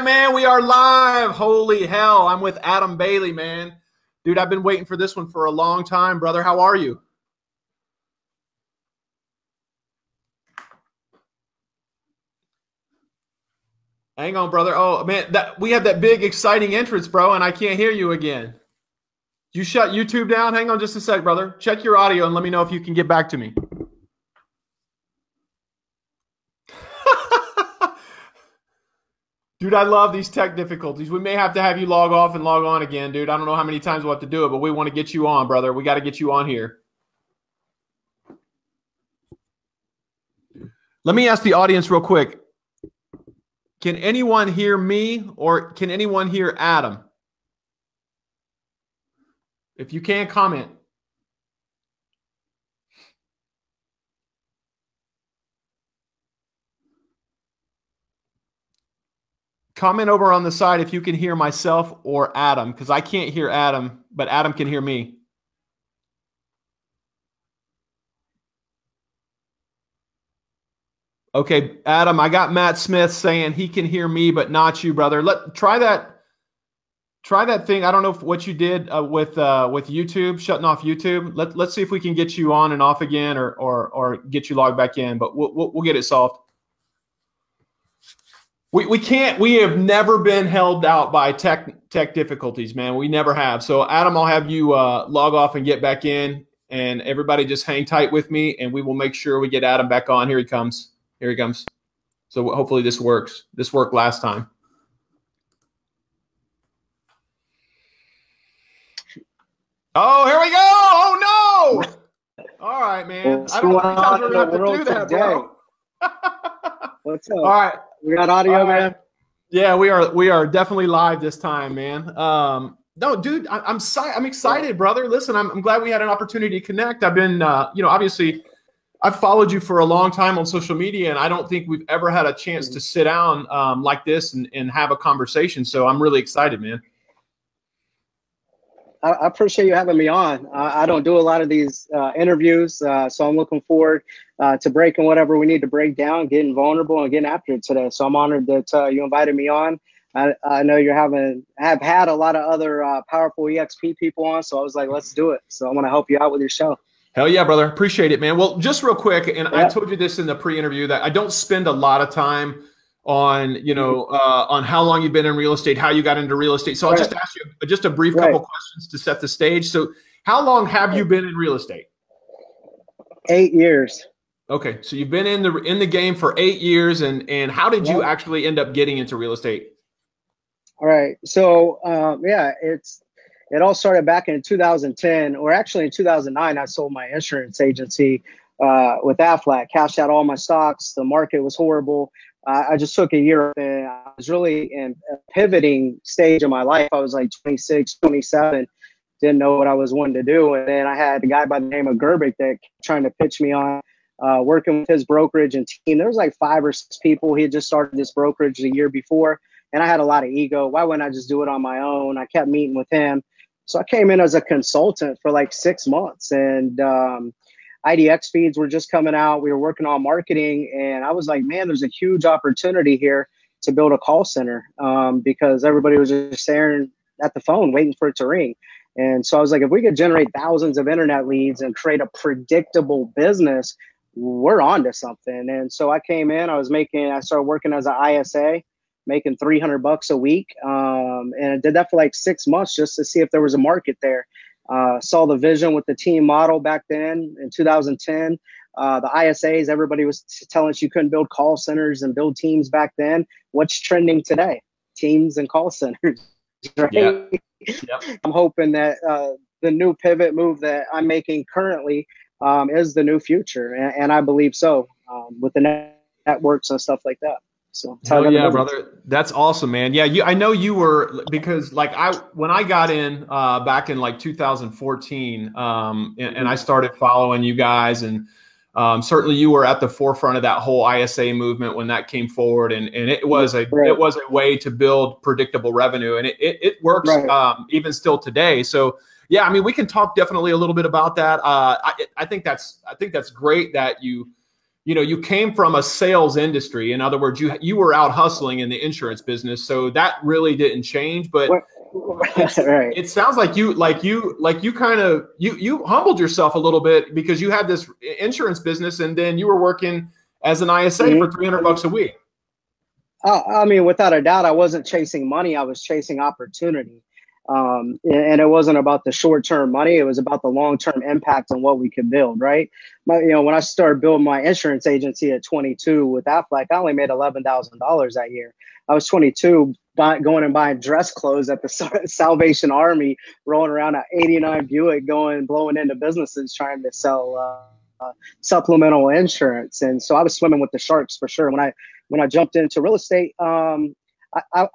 Man, we are live. Holy hell. I'm with Adam Bailey, man. Dude, I've been waiting for this one for a long time, brother. How are you? Hang on, brother. Oh, man, we had that big, exciting entrance, bro, and I can't hear you again. You shut YouTube down? Hang on just a sec, brother. Check your audio and let me know if you can get back to me. Dude, I love these tech difficulties. We may have to have you log off and log on again, dude. I don't know how many times we'll have to do it, but we want to get you on, brother. We got to get you on here. Let me ask the audience real quick. Can anyone hear me or can anyone hear Adam? If you can, comment. Comment over on the side if you can hear myself or Adam, because I can't hear Adam, but Adam can hear me. Okay, Adam, I got Matt Smith saying he can hear me, but not you, brother. Try that thing. I don't know what you did with YouTube, shutting off YouTube. Let's see if we can get you on and off again, or get you logged back in. But we'll get it solved. We can't. We have never been held out by tech difficulties, man. We never have. So Adam, I'll have you log off and get back in, and everybody just hang tight with me, and we will make sure we get Adam back on. Here he comes. Here he comes. So hopefully this works. This worked last time. Oh, here we go. Oh no! All right, man. I don't know how many times we're gonna have to do that, bro. What's up? All right. We got audio, man. Yeah, we are definitely live this time, man. No, dude, I'm excited, brother. Listen, I'm glad we had an opportunity to connect. I've been, obviously, I've followed you for a long time on social media, and I don't think we've ever had a chance to sit down like this and have a conversation. So I'm really excited, man. I appreciate you having me on. I don't do a lot of these interviews, so I'm looking forward to breaking whatever we need to break down, getting vulnerable, and getting after it today. So I'm honored that you invited me on. I know you have had a lot of other powerful eXp people on, so I was like, let's do it. So I'm going to help you out with your show. Hell yeah, brother. Appreciate it, man. Well, just real quick, and I told you this in the pre-interview, that I don't spend a lot of time on, on how long you've been in real estate, how you got into real estate. So I'll just ask you just a brief couple questions to set the stage. So how long have you been in real estate? 8 years. Okay. So you've been in the game for 8 years, and how did you actually end up getting into real estate? All right. So, it all started back in 2010, or actually in 2009, I sold my insurance agency with Aflac, cashed out all my stocks. The market was horrible. I just took a year, and I was really in a pivoting stage of my life. I was like 26, 27, didn't know what I was wanting to do. And then I had a guy by the name of Gerbic that trying to pitch me on working with his brokerage and team. There was like 5 or 6 people. He had just started this brokerage the year before, and I had a lot of ego. Why wouldn't I just do it on my own? I kept meeting with him. So I came in as a consultant for like 6 months, and IDX feeds were just coming out. We were working on marketing, and I was like, man, there's a huge opportunity here to build a call center because everybody was just staring at the phone, waiting for it to ring. And so I was like, if we could generate thousands of internet leads and create a predictable business, we're on to something. And so I came in, I started working as an ISA, making $300 a week. And I did that for like 6 months just to see if there was a market there. Saw the vision with the team model back then in 2010. The ISAs, everybody was telling us you couldn't build call centers and build teams back then. What's trending today? Teams and call centers. Right? Yeah. Yep. I'm hoping that the new pivot move that I'm making currently is the new future. And I believe so with the networks and stuff like that. So hell yeah, brother. That's awesome, man. Yeah, I know you were, because like when I got in back in like 2014, and I started following you guys, and certainly you were at the forefront of that whole ISA movement when that came forward, and it was a way to build predictable revenue, and it works even still today. So yeah, I mean, we can talk definitely a little bit about that. I think that's great that you you know, you came from a sales industry. In other words, you were out hustling in the insurance business, so that really didn't change. But Right. it sounds like you kind of you humbled yourself a little bit because you had this insurance business, and then you were working as an ISA for $300 a week. I mean, without a doubt, I wasn't chasing money. I was chasing opportunity. And it wasn't about the short-term money. It was about the long-term impact and what we could build, right? When I started building my insurance agency at 22 with Aflac, I only made $11,000 that year. I was 22, going and buying dress clothes at the Salvation Army, rolling around an 89 Buick, blowing into businesses trying to sell supplemental insurance. And so I was swimming with the sharks for sure. When I jumped into real estate, I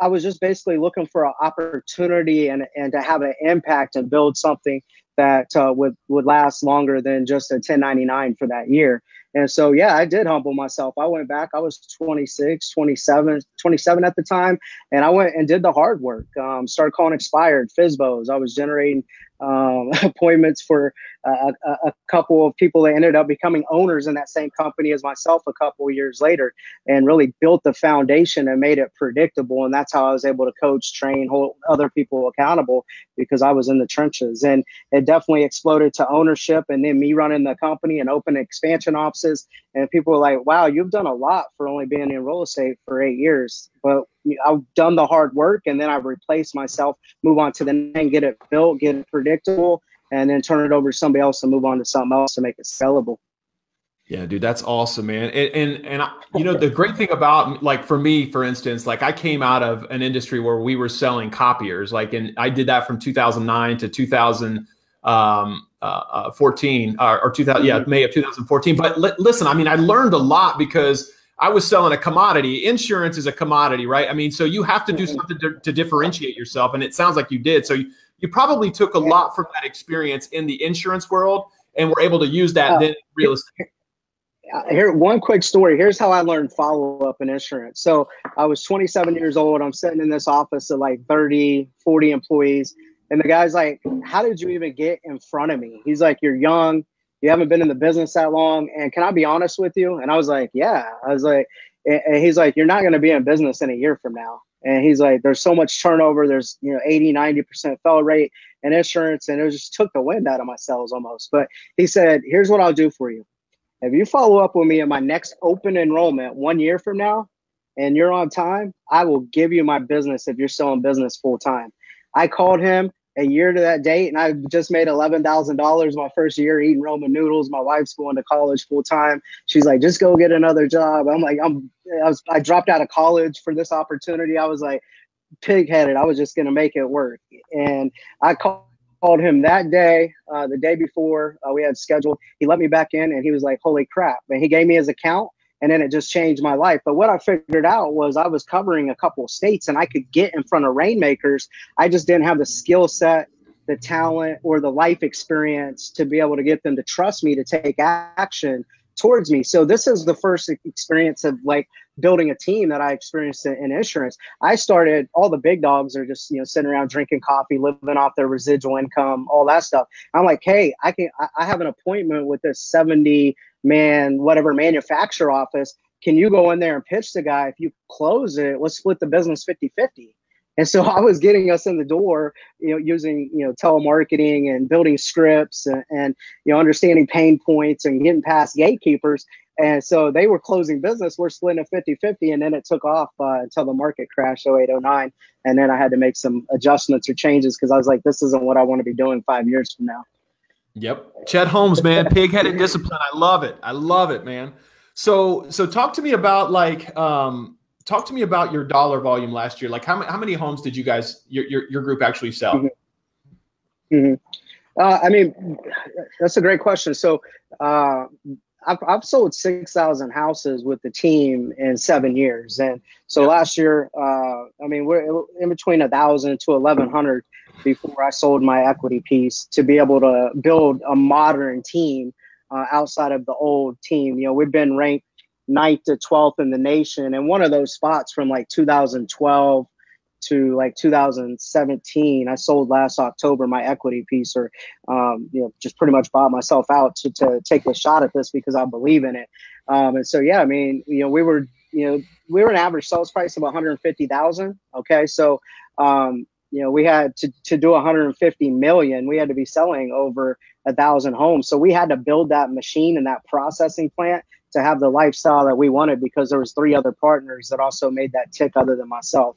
was just basically looking for an opportunity and to have an impact and build something that would last longer than just a 1099 for that year. And so, yeah, I did humble myself. I went back. I was 27 at the time. And I went and did the hard work, started calling expired FSBOs. I was generating appointments for a couple of people that ended up becoming owners in that same company as myself a couple of years later, and really built the foundation and made it predictable. And that's how I was able to coach, train, hold other people accountable, because I was in the trenches. And it definitely exploded to ownership, and then me running the company and open expansion offices. And people were like, wow, you've done a lot for only being in real estate for 8 years. But I've done the hard work, and then I've replaced myself, move on to the next, get it built, get it predictable, and then turn it over to somebody else and move on to something else to make it sellable. Yeah, dude, that's awesome, man. And you know, the great thing about, like, for me, for instance, like, I came out of an industry where we were selling copiers, like, and I did that from 2009 to 2014 or 2000, yeah, May of 2014. But listen, I mean, I learned a lot because I was selling a commodity. Insurance is a commodity, right? I mean, so you have to do something to differentiate yourself, and it sounds like you did. So you probably took a lot from that experience in the insurance world and were able to use that then in real estate. Here, one quick story. Here's how I learned follow-up in insurance. So I was 27 years old. I'm sitting in this office of like 30, 40 employees. And the guy's like, how did you even get in front of me? He's like, you're young. You haven't been in the business that long. And can I be honest with you? And I was like, yeah. I was like, and he's like, you're not going to be in business in a year from now. And he's like, there's so much turnover. There's, 80, 90% fail rate in insurance. And it just took the wind out of my sails almost. But he said, here's what I'll do for you. If you follow up with me in my next open enrollment 1 year from now and you're on time, I will give you my business if you're still in business full time. I called him a year to that date, and I just made $11,000 my first year eating Roman noodles. My wife's going to college full time. She's like, just go get another job. I'm like, I dropped out of college for this opportunity. I was like pig-headed. I was just going to make it work. And I called him that day, the day before we had scheduled. He let me back in, and he was like, holy crap. And he gave me his account, and then it just changed my life. But what I figured out was I was covering a couple of states, and I could get in front of rainmakers. I just didn't have the skill set, the talent, or the life experience to be able to get them to trust me to take action towards me. So this is the first experience of like building a team that I experienced in insurance. I started, all the big dogs are just, sitting around drinking coffee, living off their residual income, all that stuff. I'm like, hey, I have an appointment with this 70-man, whatever manufacturer office. Can you go in there and pitch the guy? If you close it, let's split the business 50-50. And so I was getting us in the door, using, telemarketing and building scripts and understanding pain points and getting past gatekeepers. And so they were closing business. We're splitting it 50-50. And then it took off until the market crashed 08, 09. And then I had to make some adjustments or changes because I was like, this isn't what I want to be doing 5 years from now. Yep. Chet Holmes, man, pig-headed discipline. I love it. I love it, man. So talk to me about talk to me about your dollar volume last year. Like how many homes did you guys, your group actually sell? I mean, that's a great question. So I've sold 6,000 houses with the team in 7 years. And so last year, I mean, we're in between 1,000 to 1,100 before I sold my equity piece to be able to build a modern team outside of the old team. We've been ranked 9th to 12th in the nation. And one of those spots from like 2012 to like 2017, I sold last October my equity piece, or, just pretty much bought myself out to take a shot at this because I believe in it. And so, yeah, I mean, we were an average sales price of 150,000. Okay. So, we had to do 150 million. We had to be selling over 1,000 homes. So we had to build that machine and that processing plant to have the lifestyle that we wanted, because there was 3 other partners that also made that tick other than myself.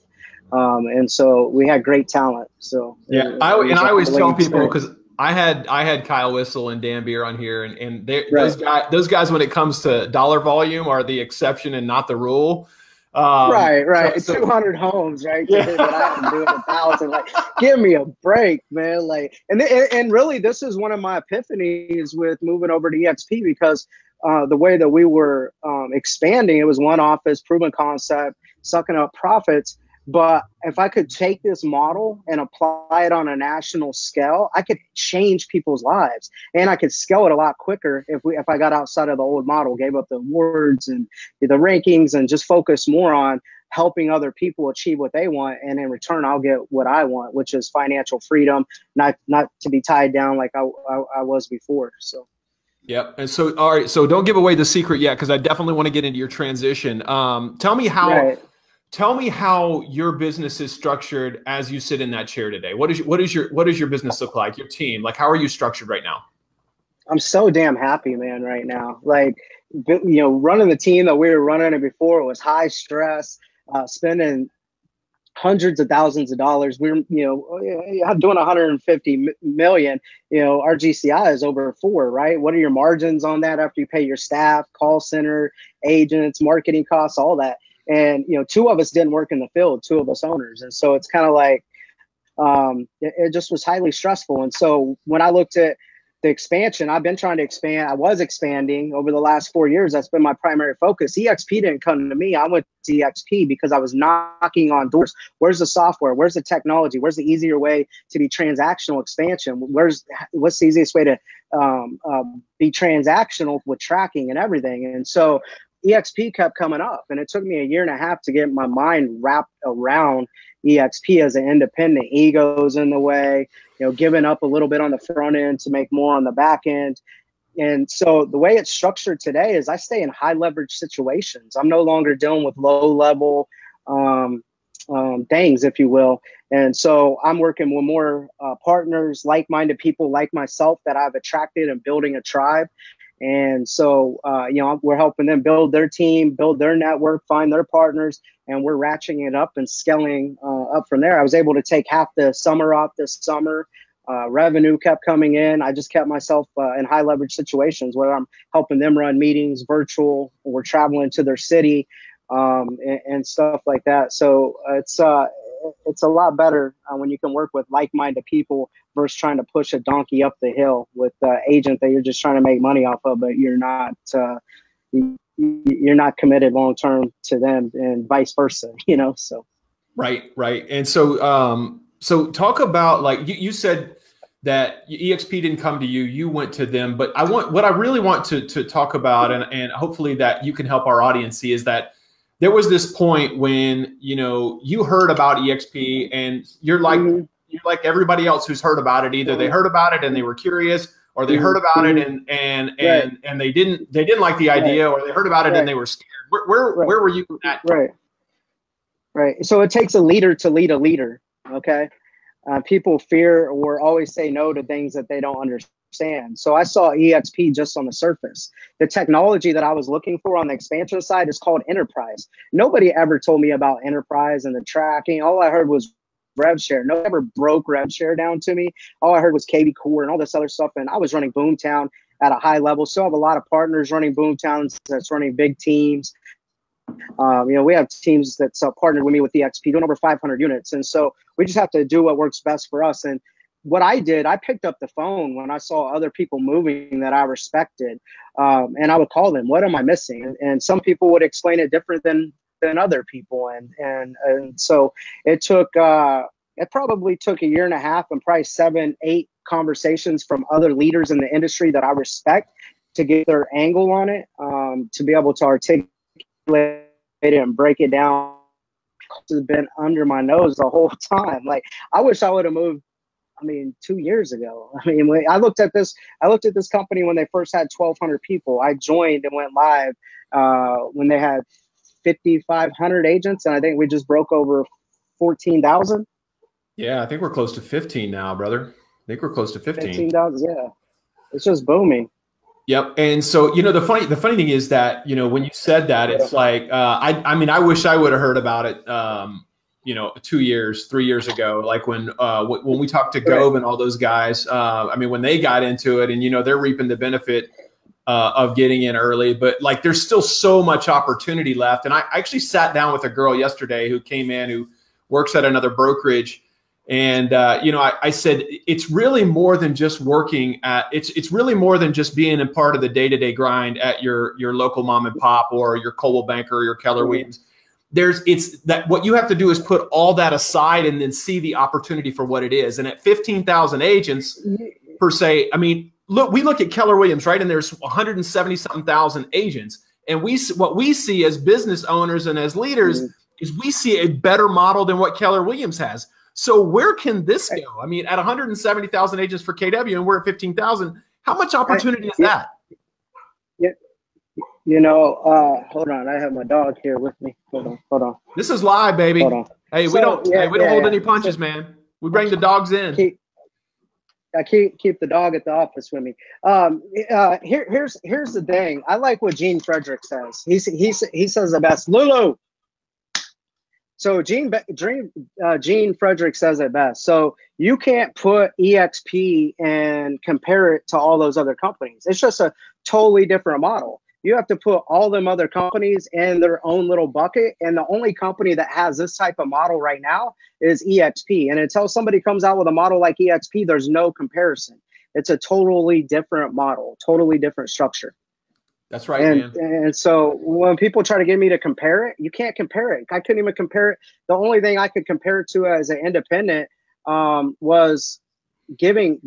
And so we had great talent. So yeah, I always tell people, because I had Kyle Whistle and Dan Beer on here, and right. those guys, when it comes to dollar volume, are the exception and not the rule. Right. So 200 homes, right? yeah. That I had to do 1,000. Like, give me a break, man. Like, and really, this is one of my epiphanies with moving over to eXp, because the way that we were expanding, it was one office, proven concept, sucking up profits. But if I could take this model and apply it on a national scale, I could change people's lives, and I could scale it a lot quicker if I got outside of the old model, gave up the awards and the rankings, and just focus more on helping other people achieve what they want. And in return, I'll get what I want, which is financial freedom, not to be tied down like I was before. So. Yep. And so, all right. So don't give away the secret yet, because I definitely want to get into your transition. Tell me how. Right. Tell me how your business is structured as you sit in that chair today. What does your business look like? Your team, like, how are you structured right now? I'm so damn happy, man, right now. Like, running the team that we were running it before was high stress, spending hundreds of thousands of dollars. We're, doing 150 million. Our GCI is over 4, right? What are your margins on that after you pay your staff, call center, agents, marketing costs, all that? And, 2 of us didn't work in the field, 2 of us owners. And so it's kind of like, it just was highly stressful. And so when I looked at the expansion, I've been trying to expand. I was expanding over the last 4 years. That's been my primary focus. eXp didn't come to me. I went to eXp because I was knocking on doors. Where's the software? Where's the technology? Where's the easier way to be transactional expansion? What's the easiest way to be transactional with tracking and everything? And so eXp kept coming up, and it took me 1.5 years to get my mind wrapped around eXp as an independent. Ego's in the way, giving up a little bit on the front end to make more on the back end. And so the way it's structured today is I stay in high leverage situations. I'm no longer dealing with low level things, if you will. And so I'm working with more partners, like-minded people like myself that I've attracted, and building a tribe. And so, we're helping them build their team, build their network, find their partners, and we're ratcheting it up and scaling up from there. I was able to take half the summer off this summer. Revenue kept coming in. I just kept myself in high leverage situations where I'm helping them run meetings virtual. We're traveling to their city and stuff like that. So it's a lot better when you can work with like-minded people versus trying to push a donkey up the hill with an agent that you're just trying to make money off of, but you're not committed long-term to them, and vice versa, so. Right. And so, so talk about, like, you said that eXp didn't come to you, you went to them. But what I really want to talk about, and hopefully that you can help our audience see, is that there was this point when, you heard about eXp, and you're like everybody else who's heard about it. Either they heard about it and they were curious, or they heard about it and they didn't like the idea, or they heard about it and they were scared. Where were you at? Right. So it takes a leader to lead a leader. Okay. People fear or always say no to things that they don't understand. So I saw eXp just on the surface. The technology that I was looking for on the expansion side is called enterprise. Nobody ever told me about enterprise and the tracking. All I heard was rev share. No one ever broke rev share down to me. All I heard was KV Core and all this other stuff. And I was running Boomtown at a high level. So I have a lot of partners running Boomtowns that's running big teams. We have teams that's partnered with me with eXp doing over 500 units. And so we just have to do what works best for us. And what I did, I picked up the phone when I saw other people moving that I respected. And I would call them, what am I missing? And some people would explain it different than other people. And so it probably took 1.5 years and probably 7-8 conversations from other leaders in the industry that I respect to get their angle on it, to be able to articulate it and break it down. It's been under my nose the whole time. Like, I wish I would have moved 2 years ago. I looked at this company when they first had 1,200 people. I joined and went live when they had 5,500 agents, and I think we just broke over 14,000. Yeah, I think we're close to 15 now, brother. I think we're close to 15. 15,000, yeah. It's just booming. Yep. And so, the funny thing is that, when you said that, it's like, I mean, I wish I would have heard about it, 2 years, 3 years ago, like when we talked to Gove and all those guys, I mean, when they got into it and, they're reaping the benefit of getting in early, but like, there's still so much opportunity left. And I actually sat down with a girl yesterday who came in, who works at another brokerage. And, I said, it's really more than just working at, it's really more than just being a part of the day-to-day grind at your local mom and pop or your Coldwell Banker or your Keller Williams. It's that what you have to do is put all that aside and then see the opportunity for what it is. And at 15,000 agents per se, I mean, we look at Keller Williams, right? And there's 170 something thousand agents. And what we see as business owners and as leaders is we see a better model than what Keller Williams has. So where can this go? I mean, at 170,000 agents for KW and we're at 15,000, how much opportunity is that? Yeah. Hold on. I have my dog here with me. Hold on. This is live, baby. Hold on. Hey, we don't hold any punches, man. We bring the dogs in. Keep the dog at the office with me. Here's the thing. I like what Gene Frederick says. He says the best. Lulu. So Gene Frederick says it best. So you can't put eXp and compare it to all those other companies. It's just a totally different model. You have to put all them other companies in their own little bucket. And the only company that has this type of model right now is eXp. And until somebody comes out with a model like eXp, there's no comparison. It's a totally different model, totally different structure. That's right, man. And so when people try to get me to compare it, you can't compare it. I couldn't even compare it. The only thing I could compare it to as an independent was giving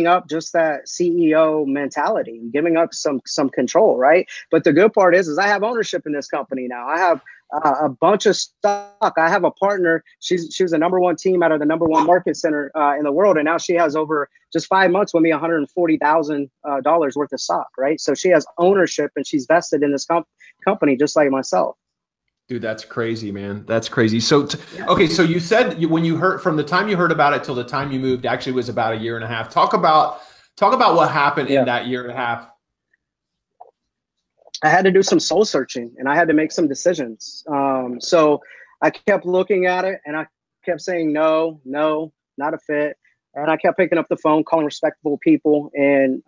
up just that CEO mentality, giving up some control, right? But the good part is I have ownership in this company now. I have a bunch of stock. I have a partner. She was the #1 team out of the #1 market center in the world, and now she has over just 5 months with me $140,000 worth of stock, right? So she has ownership and she's vested in this company just like myself. Dude, that's crazy, man. That's crazy. So, okay, so you said when you heard, from the time you heard about it till the time you moved, actually was about 1.5 years. Talk about what happened in that 1.5 years. I had to do some soul searching and I had to make some decisions. So I kept looking at it and I kept saying, no, not a fit. And I kept picking up the phone, calling respectable people. And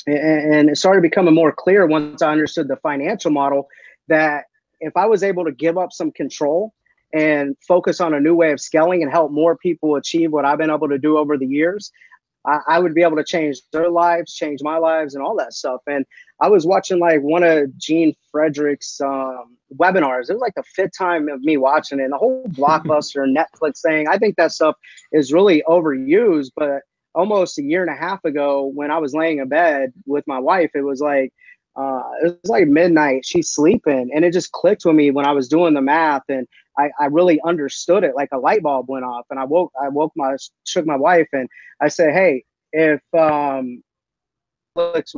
it started becoming more clear once I understood the financial model that if I was able to give up some control and focus on a new way of scaling and help more people achieve what I've been able to do over the years, I would be able to change their lives, change my lives, and all that stuff. And I was watching like one of Gene Frederick's webinars. It was like the 5th time of me watching it. And the whole Blockbuster Netflix thing, I think that stuff is really overused. But almost 1.5 years ago, when I was laying in bed with my wife, it was like midnight. She's sleeping, and it just clicked with me when I was doing the math, and I really understood it. Like a light bulb went off, and I shook my wife, and I said, "Hey, if Netflix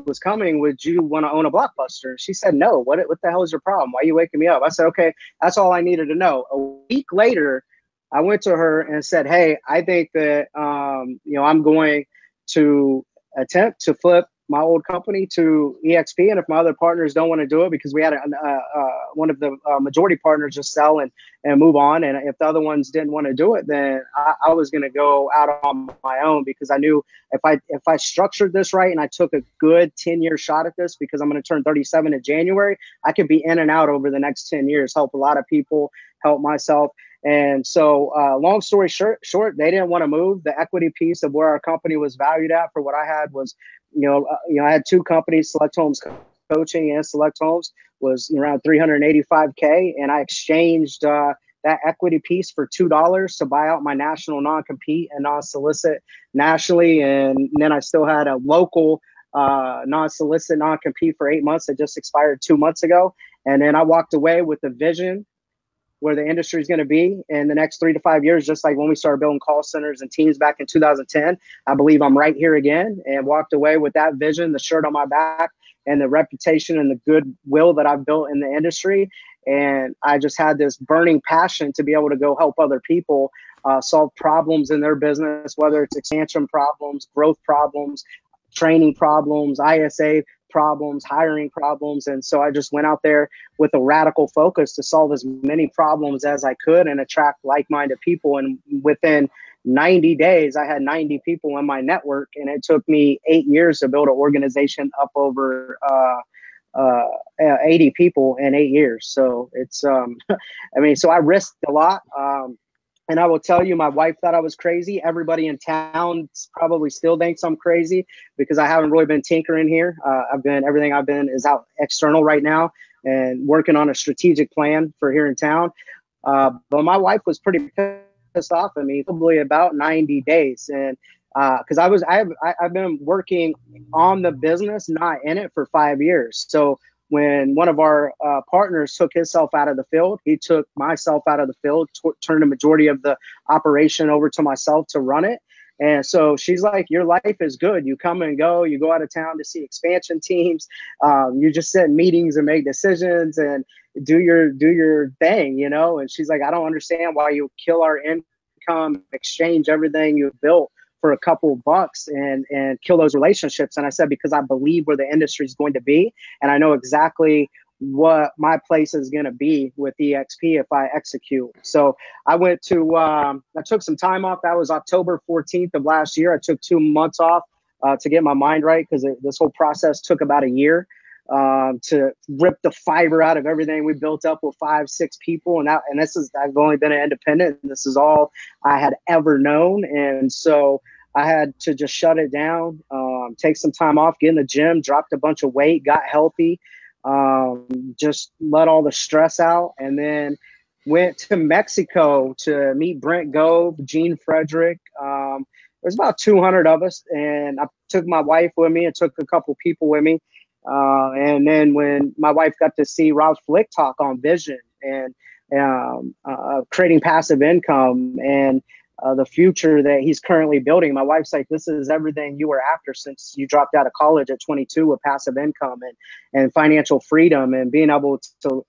was coming, would you want to own a Blockbuster?" She said, "No. What the hell is your problem? Why are you waking me up?" I said, "Okay, that's all I needed to know." A week later, I went to her and said, "Hey, I think that I'm going to attempt to flip my old company to eXp, and if my other partners don't want to do it, because we had one of the majority partners just sell and move on, and if the other ones didn't want to do it, then I was going to go out on my own, because I knew if I structured this right and I took a good 10-year shot at this, because I'm going to turn 37 in January, I could be in and out over the next 10 years, help a lot of people, help myself. And so long story short, they didn't want to move. The equity piece of where our company was valued at for what I had was, I had 2 companies, Select Homes Coaching and Select Homes, was around $385K. And I exchanged that equity piece for $2 to buy out my national non-compete and non-solicit nationally. And then I still had a local non-solicit non-compete for 8 months that just expired 2 months ago. And then I walked away with the vision where the industry is going to be in the next 3 to 5 years, just like when we started building call centers and teams back in 2010. I believe I'm right here again, and walked away with that vision, the shirt on my back, and the reputation and the goodwill that I've built in the industry. And I just had this burning passion to be able to go help other people solve problems in their business, whether it's expansion problems, growth problems, training problems, ISA problems, hiring problems. And so I just went out there with a radical focus to solve as many problems as I could and attract like-minded people. And within 90 days, I had 90 people in my network, and it took me 8 years to build an organization up over 80 people in 8 years. So it's, I mean, so I risked a lot. And I will tell you, my wife thought I was crazy. Everybody in town probably still thinks I'm crazy because I haven't really been tinkering here. Everything I've been is out external right now and working on a strategic plan for here in town. But my wife was pretty pissed off at me probably about 90 days. And because I've been working on the business, not in it, for 5 years. So when one of our partners took himself out of the field, he took myself out of the field, turned the majority of the operation over to myself to run it. And so she's like, your life is good. You come and go. You go out of town to see expansion teams. You just sit in meetings and make decisions and do your thing, you know. And she's like, I don't understand why you kill our income, exchange everything you've built for a couple bucks and kill those relationships. And I said, because I believe where the industry is going to be, and I know exactly what my place is going to be with eXp if I execute. So I went to, I took some time off. That was October 14th of last year. I took 2 months off to get my mind right, because this whole process took about a year to rip the fiber out of everything we built up with 5-6 people. And I've only been an independent, and this is all I had ever known. And so I had to just shut it down, take some time off, get in the gym, dropped a bunch of weight, got healthy, just let all the stress out, and then went to Mexico to meet Brent Gove, Gene Frederick. There's about 200 of us, and I took my wife with me and took a couple people with me. And then when my wife got to see Rob Flick talk on vision and creating passive income and the future that he's currently building, my wife's like, this is everything you were after since you dropped out of college at 22 with passive income and financial freedom and being able to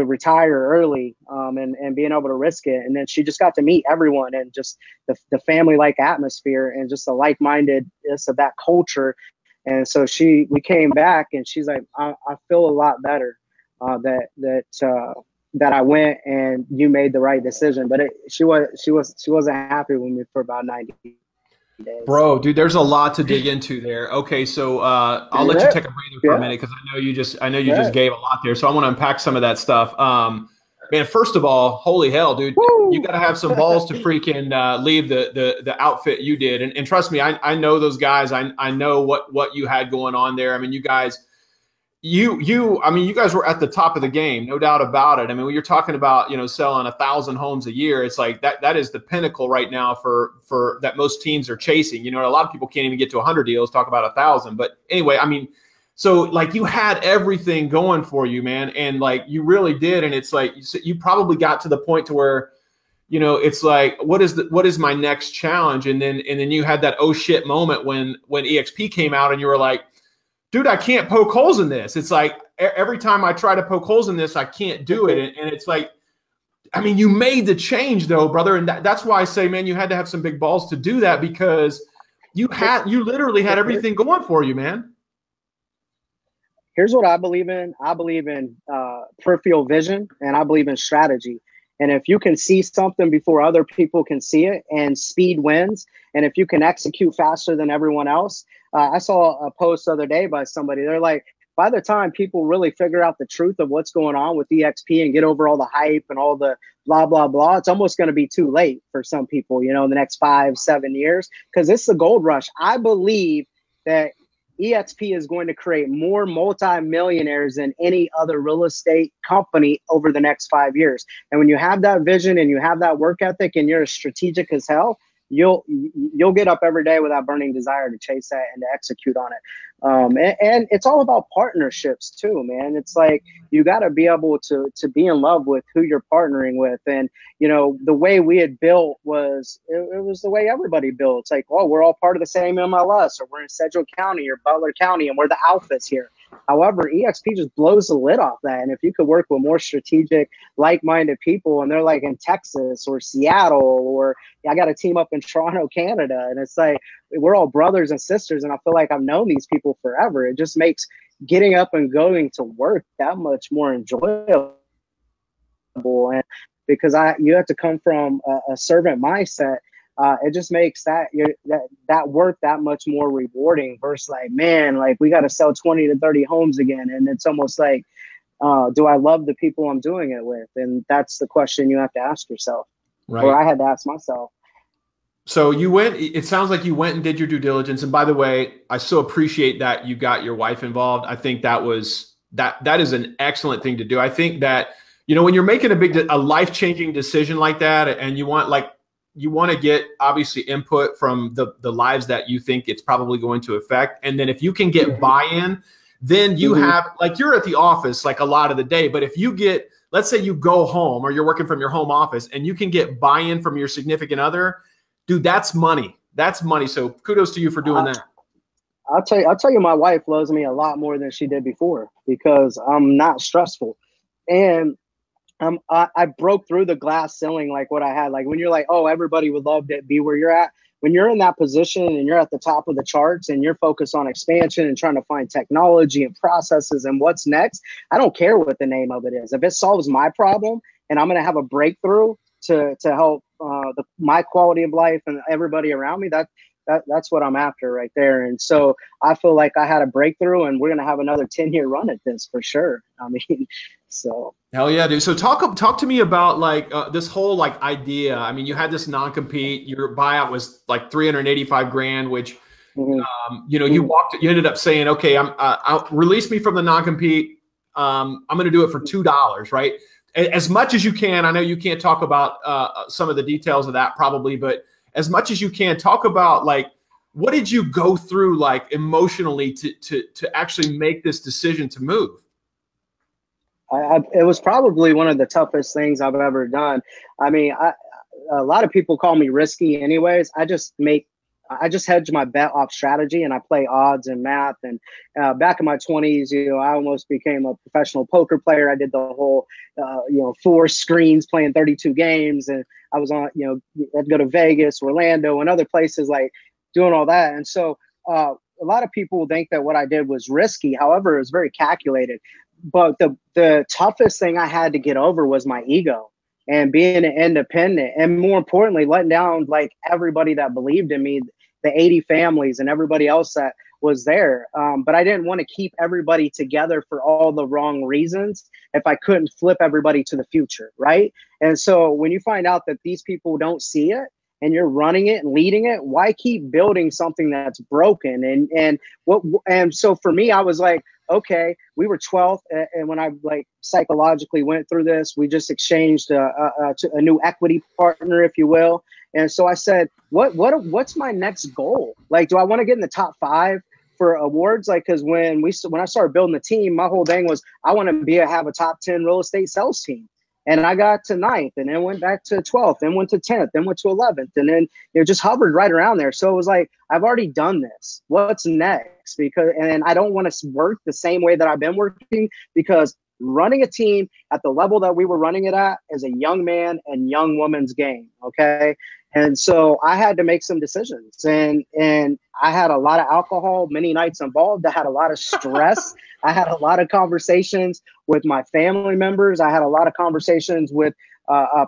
retire early and being able to risk it. And then she just got to meet everyone and just the family-like atmosphere and just the like-mindedness of that culture. And so we came back, and she's like, I feel a lot better that I went and you made the right decision. But she wasn't happy with me for about 90 days. Bro, dude, there's a lot to dig into there. Okay, so I'll let you take a breather for a minute, because I know you just gave a lot there. So I want to unpack some of that stuff. Man, first of all, holy hell, dude, you got to have some balls to freaking leave the outfit you did. And trust me, I know those guys. I know what you had going on there. I mean, you guys, I mean, you guys were at the top of the game, no doubt about it. I mean, when you're talking about, selling 1,000 homes a year, it's like that is the pinnacle right now for that most teams are chasing. A lot of people can't even get to 100 deals, talk about 1,000. But anyway, I mean, so like you had everything going for you, man. And like you really did. And it's like, you probably got to the point to where, it's like, what is my next challenge? And then you had that oh shit moment when eXp came out and you were like, dude, I can't poke holes in this. It's like every time I try to poke holes in this, I can't do it. And it's like, I mean, you made the change though, brother. And that's why I say, man, you had to have some big balls to do that, because you literally had everything going for you, man. Here's what I believe in. I believe in peripheral vision, and I believe in strategy. And if you can see something before other people can see it, and speed wins, and if you can execute faster than everyone else. I saw a post the other day by somebody. They're like, by the time people really figure out the truth of what's going on with eXp and get over all the hype and all the blah, blah, blah, it's almost going to be too late for some people, in the next 5-7 years, because it's the gold rush. I believe that eXp is going to create more multi-millionaires than any other real estate company over the next 5 years. And when you have that vision and you have that work ethic and you're as strategic as hell, you'll get up every day with that burning desire to chase that and to execute on it. And it's all about partnerships too, man. It's like you got to be able to be in love with who you're partnering with. And the way we had built was it was the way everybody built. It's like, oh, we're all part of the same MLS, or we're in Sedgwick County or Butler County, and we're the alphas here. However, EXP just blows the lid off that. And if you could work with more strategic, like-minded people, and they're like in Texas or Seattle, or I got a team up in Toronto, Canada, and it's like we're all brothers and sisters, and I feel like I've known these people forever. It just makes getting up and going to work that much more enjoyable. And because you have to come from a servant mindset, it just makes that work that much more rewarding versus like, man, like we got to sell 20 to 30 homes again. And it's almost like, do I love the people I'm doing it with? And that's the question you have to ask yourself. Right. Or I had to ask myself. So it sounds like you went and did your due diligence. And by the way, I so appreciate that you got your wife involved. I think that is an excellent thing to do. I think that, when you're making a life-changing decision like that, and you want to get obviously input from the lives that you think it's probably going to affect. And then if you can get buy-in, then you have, like, you're at the office like a lot of the day, but if you get, let's say you go home or you're working from your home office and you can get buy-in from your significant other, dude, that's money. That's money. So kudos to you for doing that. I'll tell you, my wife loves me a lot more than she did before because I'm not stressful. And I broke through the glass ceiling, like what I had. Like when you're like, oh, everybody would love to be where you're at. When you're in that position and you're at the top of the charts and you're focused on expansion and trying to find technology and processes and what's next, I don't care what the name of it is. If it solves my problem and I'm going to have a breakthrough to help my quality of life and everybody around me, that's what I'm after right there. And so I feel like I had a breakthrough, and we're going to have another 10-year run at this for sure. I mean, so. Hell yeah, dude. So talk to me about like this whole like idea. I mean, you had this non-compete, your buyout was like $385,000, which, you ended up saying, okay, I'll release me from the non-compete. I'm going to do it for $2, right? As much as you can. I know you can't talk about some of the details of that probably, but as much as you can, talk about like, what did you go through like emotionally to actually make this decision to move? It was probably one of the toughest things I've ever done. I mean, a lot of people call me risky anyways. I just hedge my bet off strategy, and I play odds and math. And back in my 20s, I almost became a professional poker player. I did the whole, 4 screens playing 32 games. And I was on, I'd go to Vegas, Orlando, and other places, like doing all that. And so a lot of people think that what I did was risky. However, it was very calculated. But the toughest thing I had to get over was my ego and being an independent, and more importantly, letting down like everybody that believed in me, the 80 families and everybody else that was there. But I didn't want to keep everybody together for all the wrong reasons if I couldn't flip everybody to the future, right? And so when you find out that these people don't see it and you're running it and leading it, why keep building something that's broken? And so for me, I was like, okay, we were 12th, and when I like psychologically went through this, we just exchanged a new equity partner, if you will. And so I said, what's my next goal? Like, do I want to get in the top 5 for awards? Like, because when I started building the team, my whole thing was I want to have a top 10 real estate sales team. And I got to 9th, and then went back to 12th, then went to 10th, then went to 11th, and then just hovered right around there. So it was like, I've already done this. What's next? And I don't want to work the same way that I've been working, because running a team at the level that we were running it at is a young man and young woman's game. Okay. And so I had to make some decisions, and I had a lot of alcohol, many nights involved. I had a lot of stress. I had a lot of conversations with my family members. I had a lot of conversations with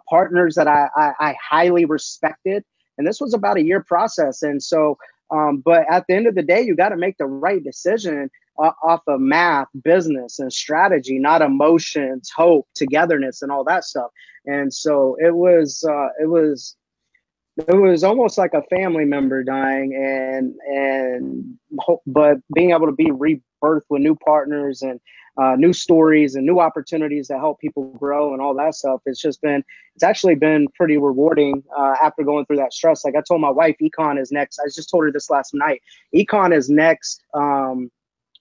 partners that I highly respected. And this was about a year process. And so, but at the end of the day, you got to make the right decision off of math, business, and strategy, not emotions, hope, togetherness, and all that stuff. And so it was almost like a family member dying, but being able to be rebirthed with new partners and new stories and new opportunities to help people grow and all that stuff. It's actually been pretty rewarding after going through that stress. Like I told my wife, Econ is next. I just told her this last night. Econ is next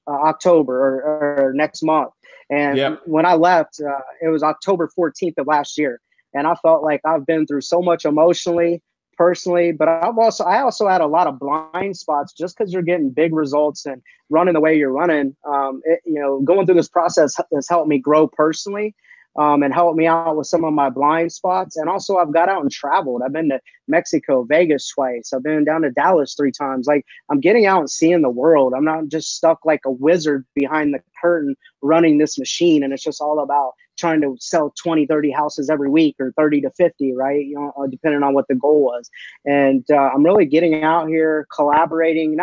October or next month. And when I left, it was October 14th of last year. And I felt like I've been through so much emotionally, personally, but I also had a lot of blind spots just because you're getting big results and running the way you're running. Going through this process has helped me grow personally, and helped me out with some of my blind spots. And also I've got out and traveled. I've been to Mexico, Vegas twice. I've been down to Dallas 3 times. Like, I'm getting out and seeing the world. I'm not just stuck like a wizard behind the curtain running this machine. And it's just all about trying to sell 20, 30 houses every week, or 30 to 50, right? Depending on what the goal was. And I'm really getting out here, collaborating.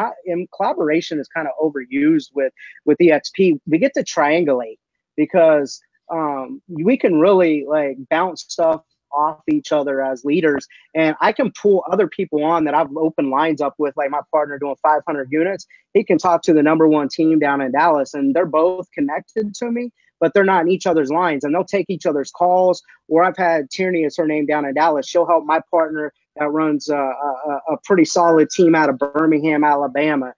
Collaboration is kind of overused with eXp. We get to triangulate because we can really like bounce stuff off each other as leaders. And I can pull other people on that I've opened lines up with, like my partner doing 500 units. He can talk to the #1 team down in Dallas, and they're both connected to me, but they're not in each other's lines, and they'll take each other's calls. Or I've had Tierney, is her name, down in Dallas. She'll help my partner that runs a pretty solid team out of Birmingham, Alabama,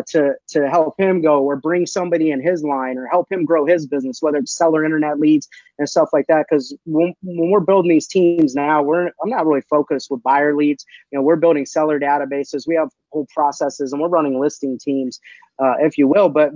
to help him go, or bring somebody in his line, or help him grow his business, whether it's seller internet leads and stuff like that. Because when we're building these teams now, I'm not really focused with buyer leads. We're building seller databases. We have whole processes, and we're running listing teams, if you will. But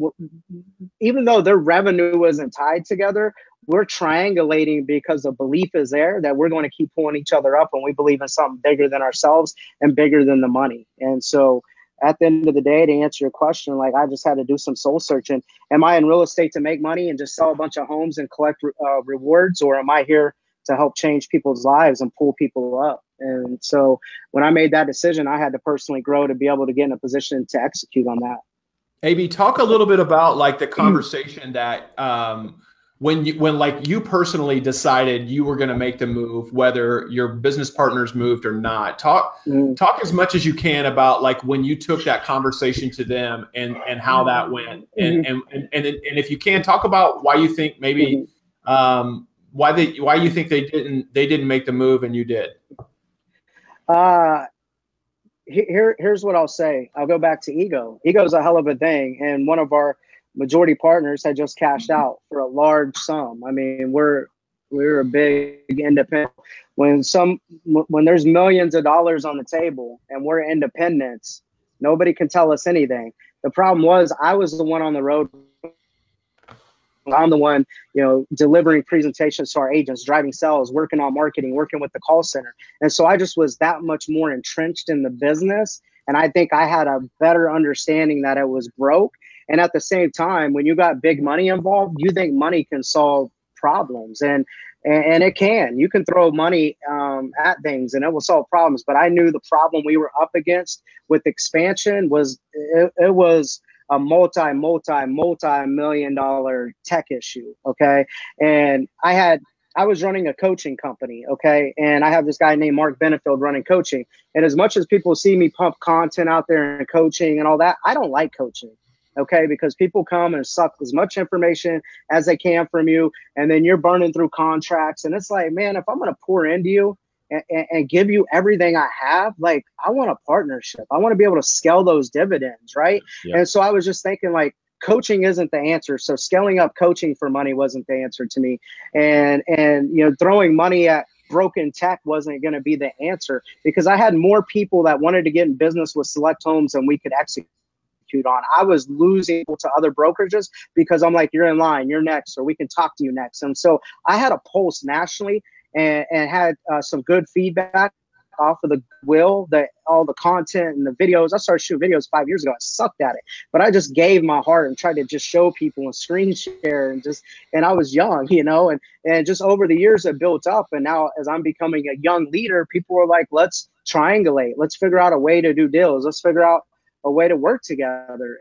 even though their revenue isn't tied together, we're triangulating because the belief is there that we're going to keep pulling each other up, and we believe in something bigger than ourselves and bigger than the money. And so at the end of the day, to answer your question, like, I just had to do some soul searching. Am I in real estate to make money and just sell a bunch of homes and collect rewards, or am I here to help change people's lives and pull people up? And so when I made that decision, I had to personally grow to be able to get in a position to execute on that. AB, talk a little bit about like the conversation that when like you personally decided you were going to make the move, whether your business partners moved or not. Talk as much as you can about like when you took that conversation to them and how that went, and if you can, talk about why you think maybe why you think they didn't make the move and you did. Here's what I'll say. I'll go back to ego. Ego is a hell of a thing, and one of our majority partners had just cashed out for a large sum. I mean, we're a big independent. When there's millions of dollars on the table and we're independents, nobody can tell us anything. The problem was I was the one on the road. I'm the one, delivering presentations to our agents, driving sales, working on marketing, working with the call center. And so I just was that much more entrenched in the business. And I think I had a better understanding that it was broke. And at the same time, when you got big money involved, you think money can solve problems. And it can. You can throw money at things and it will solve problems. But I knew the problem we were up against with expansion was it was a multi-million-dollar tech issue. Okay. And I was running a coaching company. Okay. And I have this guy named Mark Benefield running coaching. And as much as people see me pump content out there and coaching and all that, I don't like coaching. Okay, because people come and suck as much information as they can from you, and then you're burning through contracts. And it's like, man, if I'm going to pour into you and give you everything I have, like, I want a partnership. I want to be able to scale those dividends, right? Yeah. And so I was just thinking, like, coaching isn't the answer. So scaling up coaching for money wasn't the answer to me. And throwing money at broken tech wasn't going to be the answer, because I had more people that wanted to get in business with Select Homes than we could execute on. I was losing to other brokerages because I'm like, you're in line, you're next, or we can talk to you next. And so I had a pulse nationally and had some good feedback off of the will, all the content and the videos. I started shooting videos 5 years ago. I sucked at it, but I just gave my heart and tried to just show people and screen share and I was young, and just over the years it built up. And now as I'm becoming a young leader, people are like, let's triangulate. Let's figure out a way to do deals. Let's figure out a way to work together.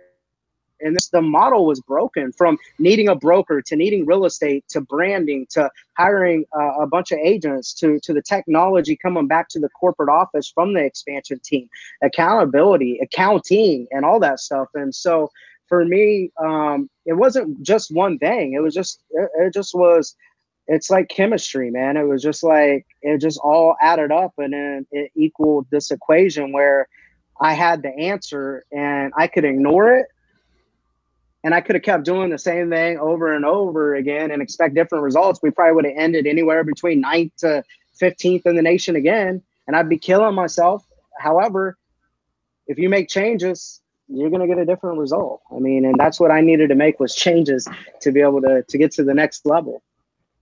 And the model was broken from needing a broker to needing real estate to branding to hiring a bunch of agents to the technology coming back to the corporate office from the expansion team, accountability, accounting, and all that stuff. And so for me, it wasn't just one thing. It's like chemistry, man. It was just like, it just all added up, and then it equaled this equation where I had the answer and I could ignore it. And I could have kept doing the same thing over and over again and expect different results. We probably would have ended anywhere between 9th to 15th in the nation again. and I'd be killing myself. However, if you make changes, you're going to get a different result. I mean, and that's what I needed to make, was changes to be able to get to the next level.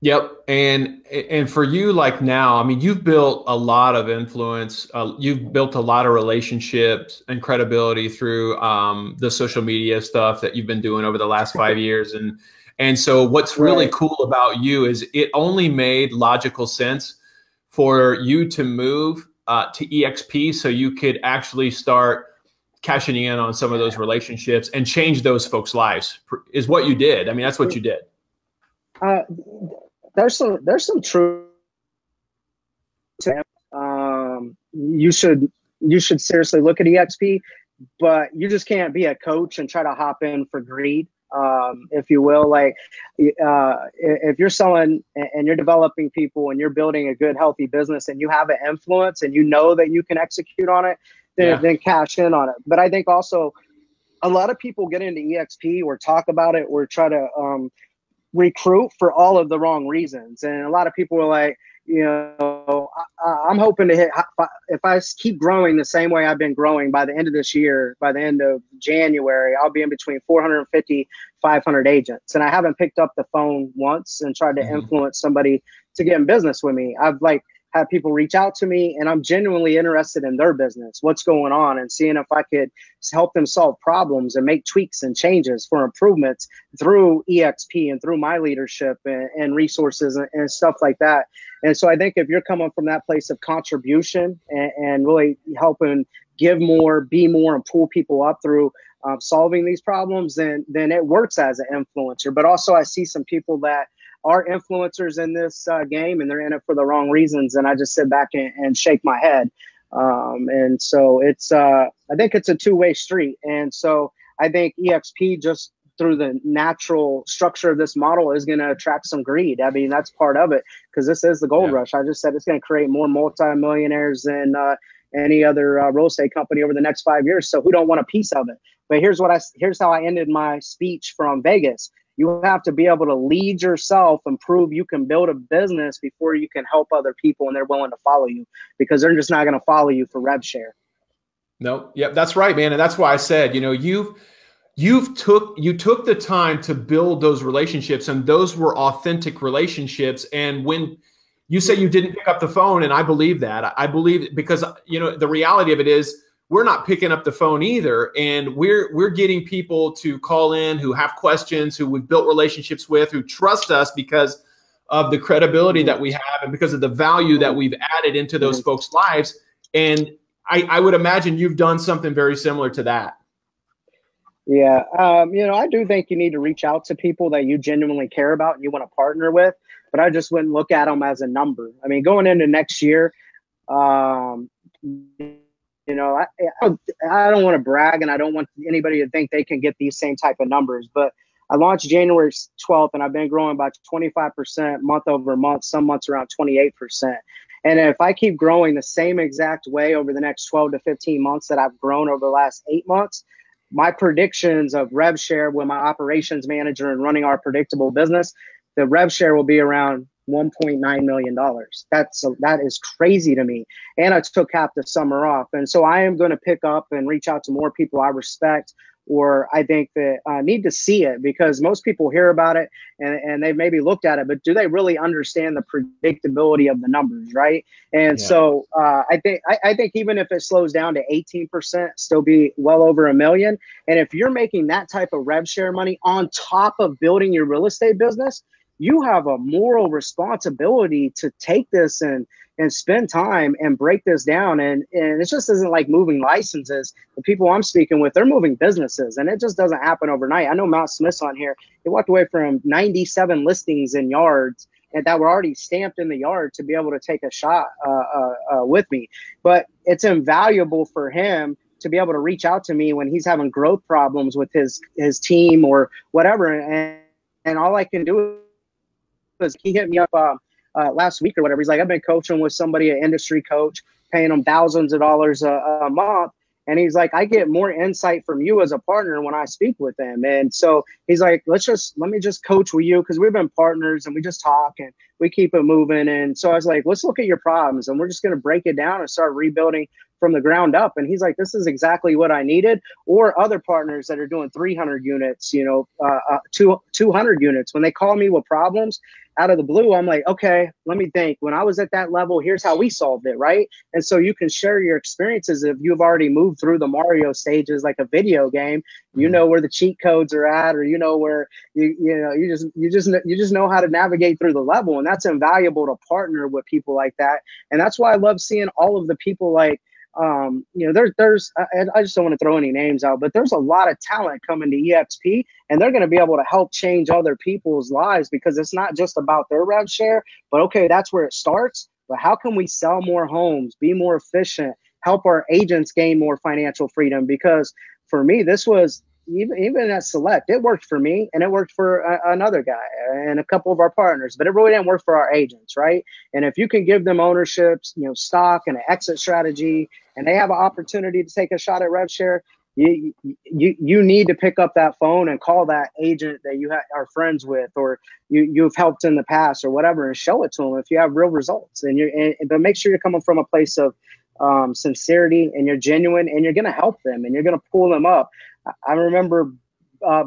Yep. And for you, like now, I mean, you've built a lot of influence. You've built a lot of relationships and credibility through the social media stuff that you've been doing over the last 5 years. And so what's really cool about you is it only made logical sense for you to move to eXp so you could actually start cashing in on some of those relationships and change those folks' lives, is what you did. I mean, that's what you did. There's some truth to it. You should seriously look at eXp, but you just can't be a coach and try to hop in for greed, if you will. Like, if you're selling and you're developing people and you're building a good, healthy business and you have an influence and you know that you can execute on it, then cash in on it. But I think also a lot of people get into eXp or talk about it or try to recruit for all of the wrong reasons. And a lot of people are like, I'm hoping to hit, if I keep growing the same way I've been growing, by the end of this year, by the end of January, I'll be in between 450, 500 agents. And I haven't picked up the phone once and tried to influence somebody to get in business with me. I've had people reach out to me, and I'm genuinely interested in their business, what's going on, and seeing if I could help them solve problems and make tweaks and changes for improvements through eXp and through my leadership and resources and stuff like that. And so I think if you're coming from that place of contribution and really helping give more, be more, and pull people up through solving these problems, then it works as an influencer. But also I see some people that are influencers in this game, and they're in it for the wrong reasons. And I just sit back and shake my head. And so it's, I think it's a two-way street. And so I think eXp, just through the natural structure of this model, is going to attract some greed. I mean, that's part of it, because this is the gold rush. I just said it's going to create more multimillionaires than any other real estate company over the next 5 years. So who don't want a piece of it? But here's how I ended my speech from Vegas. You have to be able to lead yourself and prove you can build a business before you can help other people and they're willing to follow you, because they're just not going to follow you for rev share. No, yep, that's right, man. And that's why I said, you took the time to build those relationships, and those were authentic relationships. And when you say you didn't pick up the phone, and I believe that, I believe, because the reality of it is, we're not picking up the phone either. And we're getting people to call in who have questions, who we've built relationships with, who trust us because of the credibility that we have and because of the value that we've added into those folks' lives. And I would imagine you've done something very similar to that. Yeah. I do think you need to reach out to people that you genuinely care about and you want to partner with, but I just wouldn't look at them as a number. I mean, going into next year, I don't want to brag, and I don't want anybody to think they can get these same type of numbers, but I launched January 12th, and I've been growing by 25% month over month, some months around 28%. And if I keep growing the same exact way over the next 12 to 15 months that I've grown over the last 8 months, my predictions of rev share with my operations manager and running our predictable business, the rev share will be around $1.9 million. That is crazy to me. And I took half the summer off. And so I am going to pick up and reach out to more people I respect, or I think that need to see it, because most people hear about it and they've maybe looked at it, but do they really understand the predictability of the numbers, right? And so I think even if it slows down to 18%, still be well over $1 million. And if you're making that type of rev share money on top of building your real estate business, you have a moral responsibility to take this and spend time and break this down. And it just isn't like moving licenses. The people I'm speaking with, they're moving businesses, and it just doesn't happen overnight. I know Matt Smith's on here. He walked away from 97 listings in yards and that were already stamped in the yard to be able to take a shot with me. But it's invaluable for him to be able to reach out to me when he's having growth problems with his team or whatever. And all I can do is, he hit me up last week or whatever. He's like, I've been coaching with somebody, an industry coach, paying them thousands of dollars a month. And he's like, I get more insight from you as a partner when I speak with them. And so he's like, let me just coach with you, because we've been partners and we just talk and we keep it moving. And so I was like, let's look at your problems and we're just going to break it down and start rebuilding from the ground up. And he's like, this is exactly what I needed. Or other partners that are doing 300 units, 200 units. When they call me with problems out of the blue, I'm like, okay, let me think. When I was at that level, here's how we solved it, right? And so you can share your experiences if you've already moved through the Mario stages like a video game. You know where the cheat codes are at, or you know where you just know how to navigate through the level, and that's invaluable to partner with people like that. And that's why I love seeing all of the people like. I just don't want to throw any names out, but there's a lot of talent coming to eXp, and they're going to be able to help change other people's lives, because it's not just about their rev share, but okay, that's where it starts. But how can we sell more homes, be more efficient, help our agents gain more financial freedom? Because for me, this was even at Select, it worked for me and it worked for another guy and a couple of our partners, but it really didn't work for our agents, right? And if you can give them ownerships, stock and an exit strategy, and they have an opportunity to take a shot at rev share, you need to pick up that phone and call that agent that you are friends with, or you've helped in the past or whatever, and show it to them if you have real results. But make sure you're coming from a place of sincerity, and you're genuine, and you're going to help them and you're going to pull them up. I remember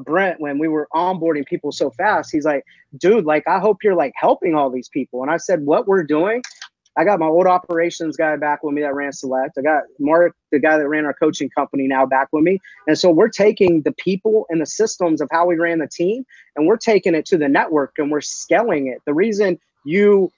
Brent, when we were onboarding people so fast, he's like, dude, like, I hope you're like helping all these people. And I said, what we're doing, I got my old operations guy back with me that ran Select. I got Mark, the guy that ran our coaching company, now back with me. And so we're taking the people and the systems of how we ran the team, and we're taking it to the network, and we're scaling it. The reason you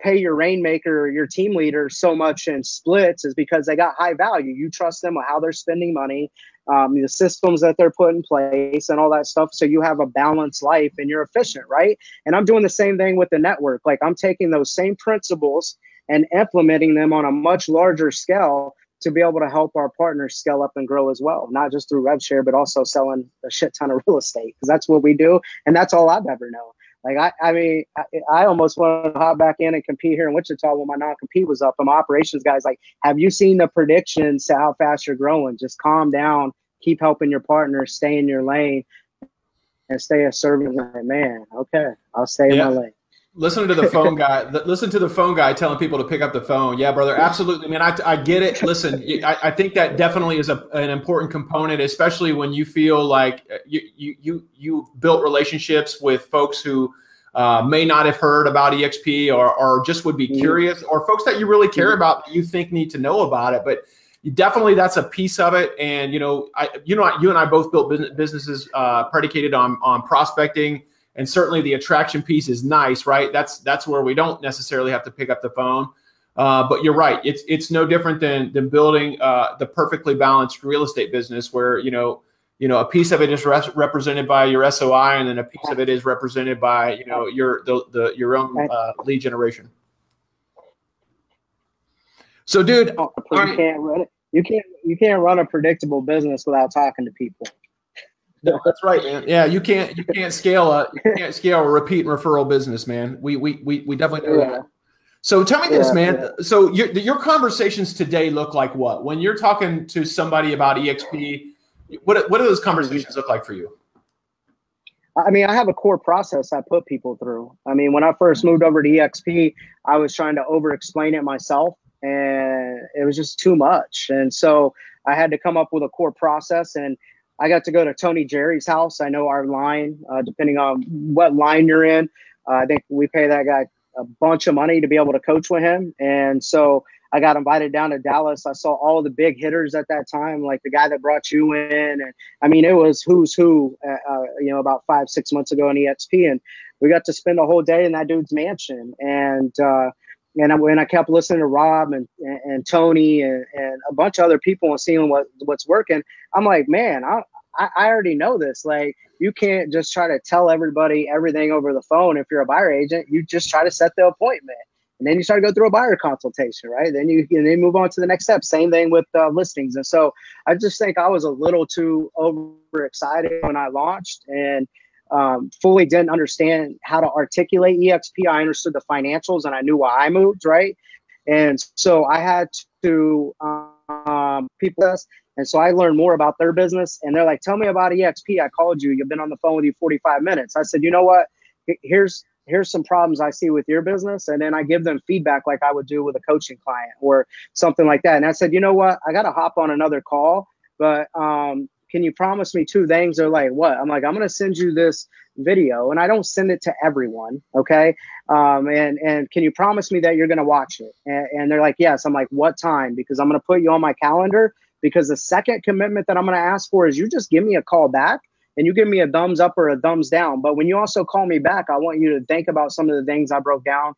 pay your rainmaker, your team leader, so much in splits is because they got high value. You trust them with how they're spending money, the systems that they're put in place and all that stuff. So you have a balanced life and you're efficient, right? And I'm doing the same thing with the network. Like, I'm taking those same principles and implementing them on a much larger scale to be able to help our partners scale up and grow as well, not just through rev share, but also selling a shit ton of real estate, because that's what we do. And that's all I've ever known. Like, I almost wanted to hop back in and compete here in Wichita when my non-compete was up. And my operations guy's like, have you seen the predictions to how fast you're growing? Just calm down, keep helping your partner, stay in your lane, and stay a servant. Like, man, okay, I'll stay in my lane. Listen to the phone guy. Listen to the phone guy telling people to pick up the phone. Yeah, brother, absolutely, man. I get it. Listen, I think that definitely is an important component, especially when you feel like you built relationships with folks who may not have heard about eXp, or just would be curious, or folks that you really care about that you think need to know about it. But definitely, that's a piece of it. And you and I both built businesses predicated on prospecting. And certainly the attraction piece is nice, right? That's where we don't necessarily have to pick up the phone. But you're right. It's no different than building the perfectly balanced real estate business, where a piece of it is represented by your SOI, and then a piece of it is represented by your own lead generation. So, dude, you can't run a predictable business without talking to people. No, that's right, man. Yeah, you can't scale a repeat and referral business, man. We definitely do that. So tell me this, man. Yeah. So your conversations today look like what? When you're talking to somebody about eXp, what do those conversations look like for you? I mean, I have a core process I put people through. I mean, when I first moved over to eXp, I was trying to over-explain it myself, and it was just too much. And so I had to come up with a core process, and I got to go to Tony Jerry's house. I know our line, depending on what line you're in, I think we pay that guy a bunch of money to be able to coach with him. And so I got invited down to Dallas. I saw all the big hitters at that time, like the guy that brought you in. And I mean, it was who's who, about 5-6 months ago in eXp. And we got to spend a whole day in that dude's mansion. And when I kept listening to Rob and Tony and a bunch of other people and seeing what's working, I'm like, man, I already know this. Like, you can't just try to tell everybody everything over the phone. If you're a buyer agent, you just try to set the appointment, and then you start to go through a buyer consultation, right? Then you move on to the next step. Same thing with listings. And so I just think I was a little too overexcited when I launched, and fully didn't understand how to articulate eXp. I understood the financials and I knew why I moved, right? And so I had to people this, And so I learned more about their business, and they're like, tell me about eXp. I called you. You've been on the phone with you 45 minutes. I said, you know what? Here's some problems I see with your business. And then I give them feedback like I would do with a coaching client or something like that. And I said, you know what? I got to hop on another call, but can you promise me two things? They're like, what? I'm like, I'm going to send you this video, and I don't send it to everyone. Okay. And can you promise me that you're going to watch it? And they're like, yes. I'm like, what time? Because I'm going to put you on my calendar, because the second commitment that I'm going to ask for is you just give me a call back and you give me a thumbs up or a thumbs down. But when you also call me back, I want you to think about some of the things I broke down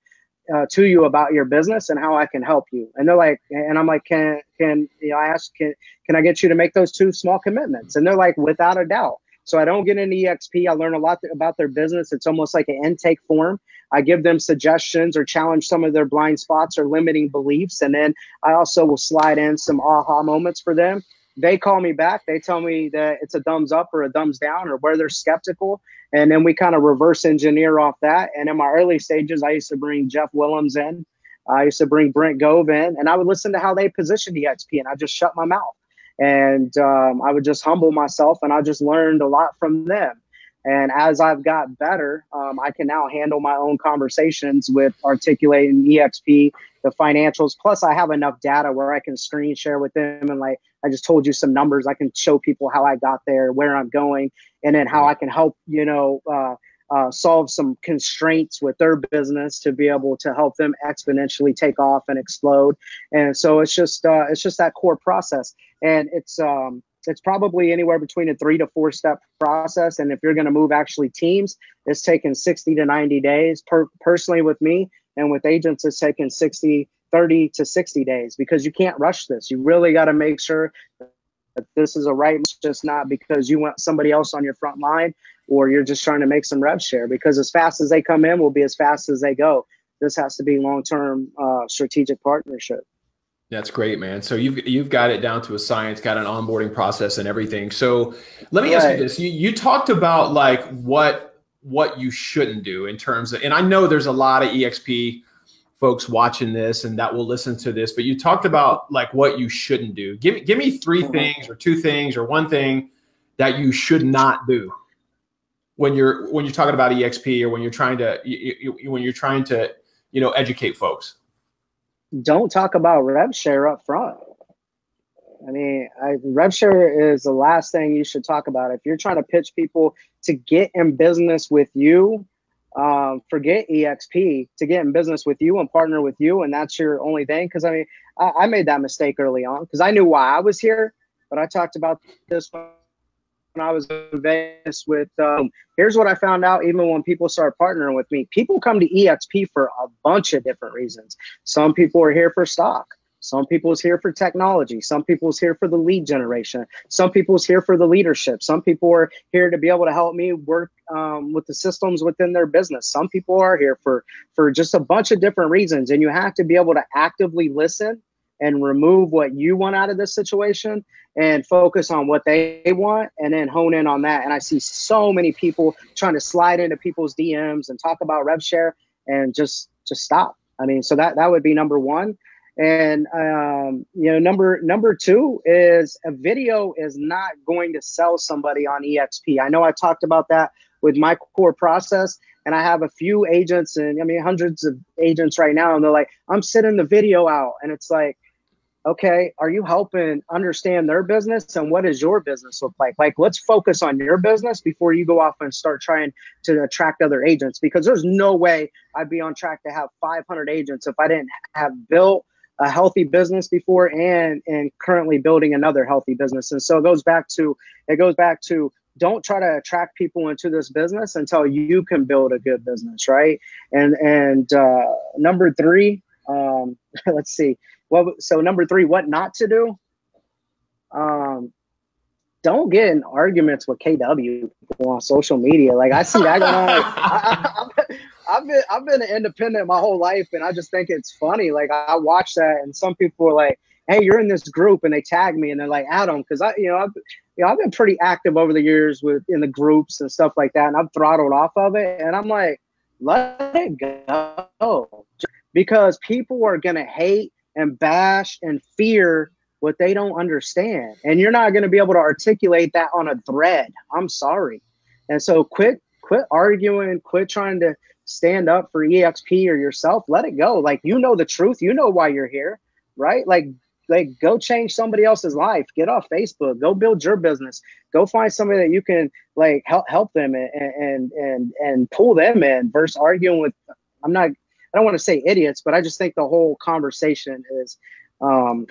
to you about your business and how I can help you. And they're like, and I'm like, can I ask, can I get you to make those two small commitments? And they're like, without a doubt. So I don't get into eXp. I learn a lot about their business. It's almost like an intake form. I give them suggestions or challenge some of their blind spots or limiting beliefs. And then I also will slide in some aha moments for them. They call me back. They tell me that it's a thumbs up or a thumbs down or where they're skeptical. And then we kind of reverse engineer off that. And in my early stages, I used to bring Jeff Willems in. I used to bring Brent Gove in, and I would listen to how they positioned eXp, and I just shut my mouth. And I would just humble myself, and I just learned a lot from them. And as I've got better, I can now handle my own conversations with articulating eXp, the financials. Plus, I have enough data where I can screen share with them. And like I just told you some numbers, I can show people how I got there, where I'm going, and then how I can help, solve some constraints with their business to be able to help them exponentially take off and explode. And so it's just that core process. And it's probably anywhere between a 3 to 4 step process. And if you're going to move actually teams, it's taken 60 to 90 days. Personally with me and with agents, it's taken 30 to 60 days, because you can't rush this. You really got to make sure that this is a right, just not because you want somebody else on your front line or you're just trying to make some rev share, because as fast as they come in will be as fast as they go. This has to be long-term strategic partnership. That's great, man. So you've got it down to a science, got an onboarding process and everything. So let me ask you this. You talked about like what you shouldn't do in terms of, and I know there's a lot of eXp folks watching this and that will listen to this, but you talked about like what you shouldn't do. Give me 3 things or 2 things or 1 thing that you should not do when you're talking about eXp or when you're trying to educate folks. Don't talk about rev share up front. I mean, rev share is the last thing you should talk about. If you're trying to pitch people to get in business with you, forget eXp, to get in business with you and partner with you, and that's your only thing. Because I mean, I made that mistake early on because I knew why I was here, but I talked about this when I was in Vegas with, here's what I found out. Even when people start partnering with me, people come to eXp for a bunch of different reasons. Some people are here for stock. Some people is here for technology. Some people is here for the lead generation. Some people is here for the leadership. Some people are here to be able to help me work with the systems within their business. Some people are here for just a bunch of different reasons. And you have to be able to actively listen and remove what you want out of this situation and focus on what they want and then hone in on that. And I see so many people trying to slide into people's DMs and talk about rev share and just stop. I mean, so that would be number 1. And, number 2 is a video is not going to sell somebody on eXp. I know I talked about that with my core process, and I have a few agents, and I mean, hundreds of agents right now. And they're like, I'm sending the video out. And it's like, okay, are you helping understand their business, and what does your business look like? Like, let's focus on your business before you go off and start trying to attract other agents, because there's no way I'd be on track to have 500 agents if I didn't have built a healthy business before and currently building another healthy business. And so it goes back to don't try to attract people into this business until you can build a good business, right? And number 3, let's see. Well, so number 3, what not to do? Don't get in arguments with KW people on social media. Like, I see that going on. I've been an independent my whole life, and I just think it's funny. Like, I watch that, and some people are like, "Hey, you're in this group," and they tag me, and they're like, "Adam," because I've been pretty active over the years in the groups and stuff like that, and I've throttled off of it, and I'm like, let it go, because people are gonna hate and bash and fear what they don't understand. And you're not going to be able to articulate that on a thread. I'm sorry. And so quit arguing, quit trying to stand up for eXp or yourself. Let it go. Like, you know the truth. You know why you're here, right? Like go change somebody else's life. Get off Facebook. Go build your business. Go find somebody that you can like help them and pull them in versus arguing with. I don't want to say idiots, but I just think the whole conversation is dumb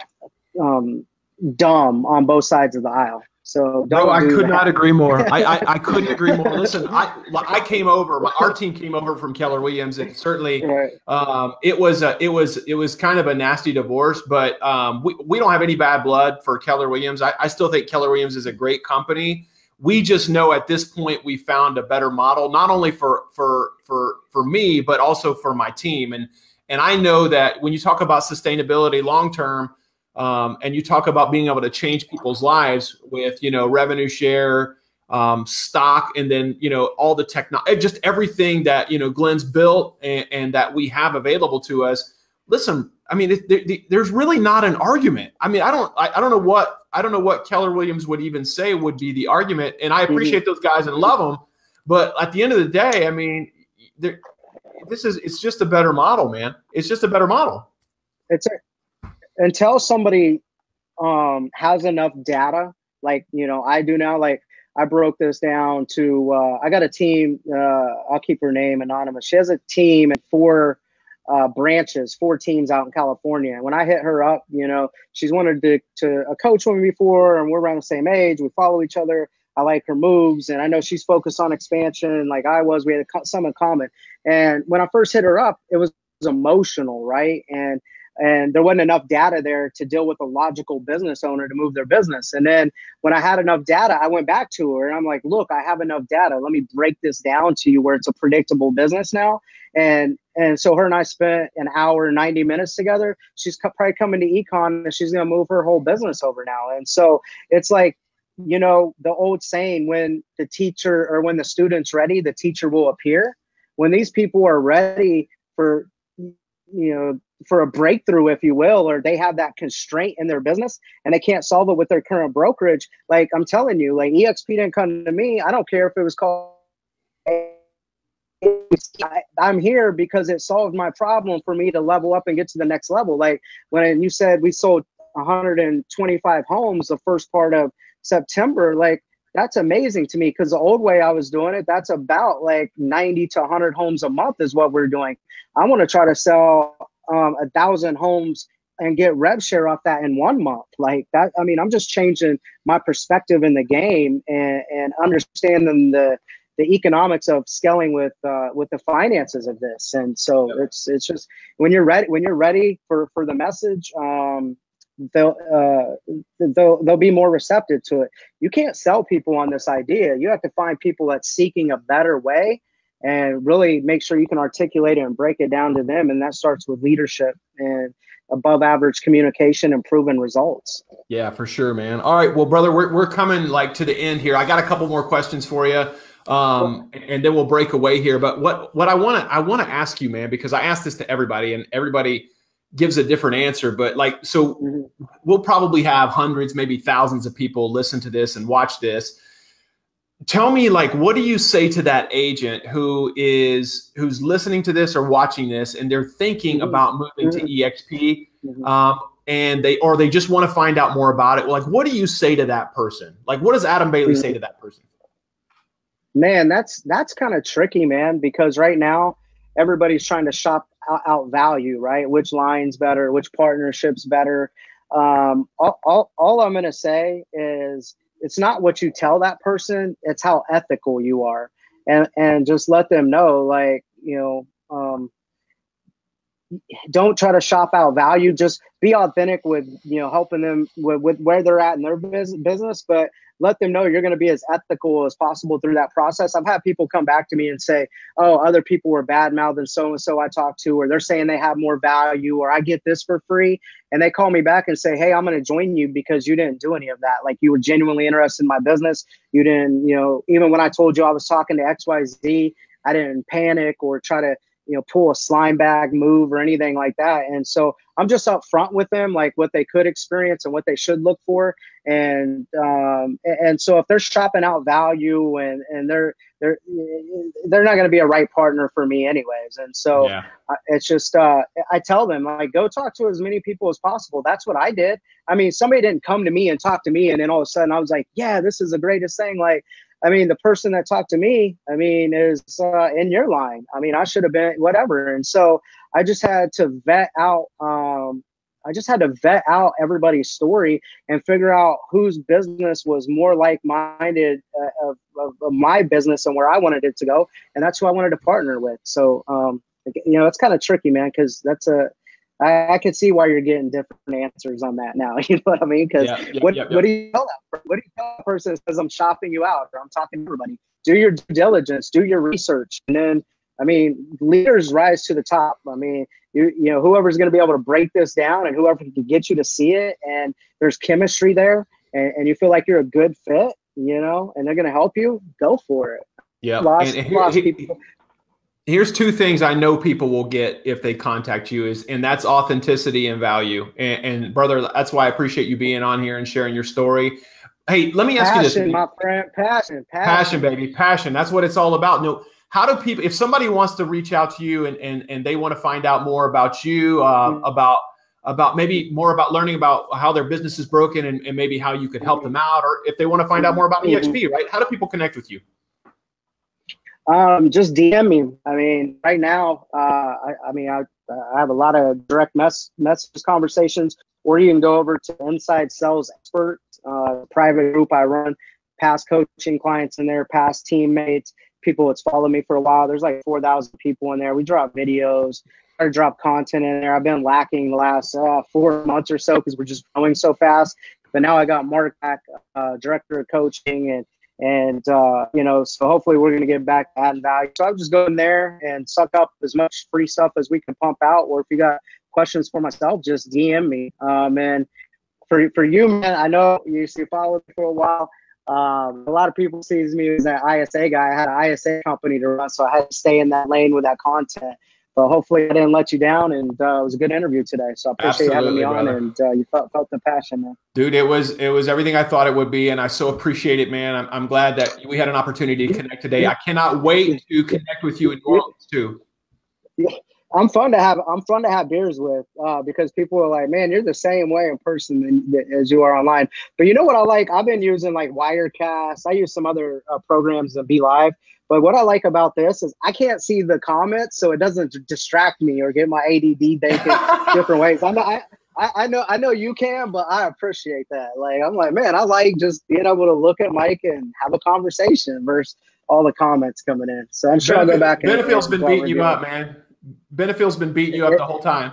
on both sides of the aisle. So I could not agree more. I couldn't agree more. Listen, I came over. Our team came over from Keller Williams, and certainly it was kind of a nasty divorce. But we don't have any bad blood for Keller Williams. I still think Keller Williams is a great company. We just know at this point we found a better model, not only for me, but also for my team. And I know that when you talk about sustainability long term. And you talk about being able to change people's lives with, revenue share, stock, and then, all the technology, just everything that, Glenn's built and that we have available to us. Listen, I mean, there's really not an argument. I mean, I don't know what Keller Williams would even say would be the argument. And I appreciate those guys and love them. But at the end of the day, I mean, it's just a better model, man. It's just a better model. Until somebody has enough data, like, I do now, like I broke this down to, I got a team, I'll keep her name anonymous. She has a team and 4 branches, 4 teams out in California. And when I hit her up, she's wanted to coach with me before, and we're around the same age. We follow each other. I like her moves, and I know she's focused on expansion like I was. We had some in common. And when I first hit her up, it was emotional, right? And there wasn't enough data there to deal with a logical business owner to move their business. And then when I had enough data, I went back to her and I'm like, look, I have enough data. Let me break this down to you where it's a predictable business now. And so her and I spent an hour and 90 minutes together. She's probably coming to econ and she's going to move her whole business over now. And so it's like, the old saying, when the teacher or when the student's ready, the teacher will appear. When these people are ready for a breakthrough, if you will, or they have that constraint in their business and they can't solve it with their current brokerage. Like I'm telling you, like eXp didn't come to me. I don't care if it was called. I'm here because it solved my problem for me to level up and get to the next level. Like when you said we sold 125 homes the first part of September, like that's amazing to me, because the old way I was doing it, that's about like 90 to 100 homes a month is what we're doing. I want to try to sell 1,000 homes and get rev share off that in 1 month. Like that. I mean, I'm just changing my perspective in the game and understanding the economics of scaling with the finances of this. And so it's just when you're ready for the message, they'll be more receptive to it. You can't sell people on this idea. You have to find people that's seeking a better way and really make sure you can articulate it and break it down to them. And that starts with leadership and above average communication and proven results. Yeah, for sure, man. All right. Well, brother, we're coming like to the end here. I got a couple more questions for you. And then we'll break away here. But what I want to ask you, man, because I ask this to everybody and everybody gives a different answer, but like, so we'll probably have hundreds, maybe thousands of people listen to this and watch this. Tell me, like, what do you say to that agent who's listening to this or watching this and they're thinking about moving to eXp, and they just want to find out more about it? Like, what do you say to that person? Like, what does Adam Bailey say to that person? Man, that's kind of tricky, man, because right now everybody's trying to shop out value, right? Which line's better, which partnership's better. All I'm going to say is it's not what you tell that person, it's how ethical you are. And just let them know, like, don't try to shop out value. Just be authentic with, helping them with where they're at in their business, but let them know you're going to be as ethical as possible through that process. I've had people come back to me and say, oh, other people were bad mouthing so-and-so I talked to, or they're saying they have more value, or I get this for free. And they call me back and say, hey, I'm going to join you because you didn't do any of that. Like, you were genuinely interested in my business. You didn't, even when I told you I was talking to XYZ, I didn't panic or try to, pull a slime bag move or anything like that. And so I'm just upfront with them, like what they could experience and what they should look for. And so if they're shopping out value and they're not going to be a right partner for me anyways. And so yeah. It's just, I tell them, like, go talk to as many people as possible. That's what I did. I mean, somebody didn't come to me and talk to me, and then all of a sudden I was like, yeah, this is the greatest thing. Like, I mean, the person that talked to me, I mean, is in your line. I mean, I should have been whatever. And so I just had to vet out, everybody's story and figure out whose business was more like-minded of my business and where I wanted it to go. And that's who I wanted to partner with. So, it's kind of tricky, man, because I can see why you're getting different answers on that now. You know what I mean? Because what do you tell that? What do you tell a person that says I'm shopping you out or I'm talking to everybody? Do your due diligence, do your research, and then, I mean, leaders rise to the top. I mean, whoever's going to be able to break this down and whoever can get you to see it, and there's chemistry there, and you feel like you're a good fit, and they're going to help you, go for it. Yeah. Lost people. Here's two things I know people will get if they contact you and that's authenticity and value. And brother, that's why I appreciate you being on here and sharing your story. Hey, let me ask you this. My friend, passion, baby, passion. That's what it's all about. No, how do people, if somebody wants to reach out to you and they want to find out more about you, about maybe more about learning about how their business is broken and maybe how you could help them out, or if they want to find out more about eXp, right? How do people connect with you? Just DM me. I mean, right now, I have a lot of direct message conversations, or you can go over to Inside Sales Expert, private group I run, past coaching clients in there, past teammates, people that's followed me for a while. There's like 4,000 people in there. We drop videos, I drop content in there. I've been lacking the last 4 months or so because we're just growing so fast. But now I got Mark back, director of coaching, and so hopefully we're going to get back to adding value. So I'm just going there and suck up as much free stuff as we can pump out. Or if you got questions for myself, just DM me. And for you, man, I know you followed me for a while. A lot of people sees me as that ISA guy. I had an ISA company to run, so I had to stay in that lane with that content. But hopefully I didn't let you down, and it was a good interview today. So I appreciate you having me on, brother. And you felt the passion, man. Dude, it was everything I thought it would be, and I so appreciate it, man. I'm glad that we had an opportunity to connect today. I cannot wait to connect with you in New Orleans too. Yeah. I'm fun to have beers with because people are like, man, you're the same way in person as you are online. But you know what I like? I've been using like Wirecast. I use some other programs to be live. But what I like about this is I can't see the comments, so it doesn't distract me or get my ADD thinking different ways. I know you can, but I appreciate that. Like, I'm like, man, I like just being able to look at Mike and have a conversation versus all the comments coming in. So I'm sure I'll go back. Benefield's been beating you up, man. Benefield's been beating you up the whole time.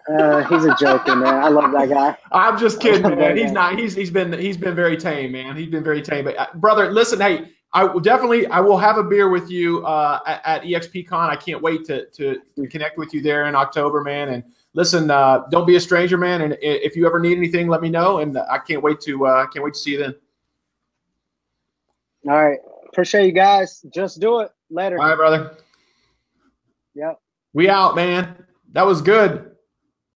He's a joker, man. I love that guy. I'm just kidding, man. He's not. He's been very tame, man. He's been very tame. But brother, listen, hey, I will have a beer with you at eXp Con. I can't wait to connect with you there in October, man. And listen, don't be a stranger, man. And if you ever need anything, let me know. And I can't wait to see you then. All right, appreciate you guys. Just do it. Later. All right, brother. Yep. We out, man. That was good.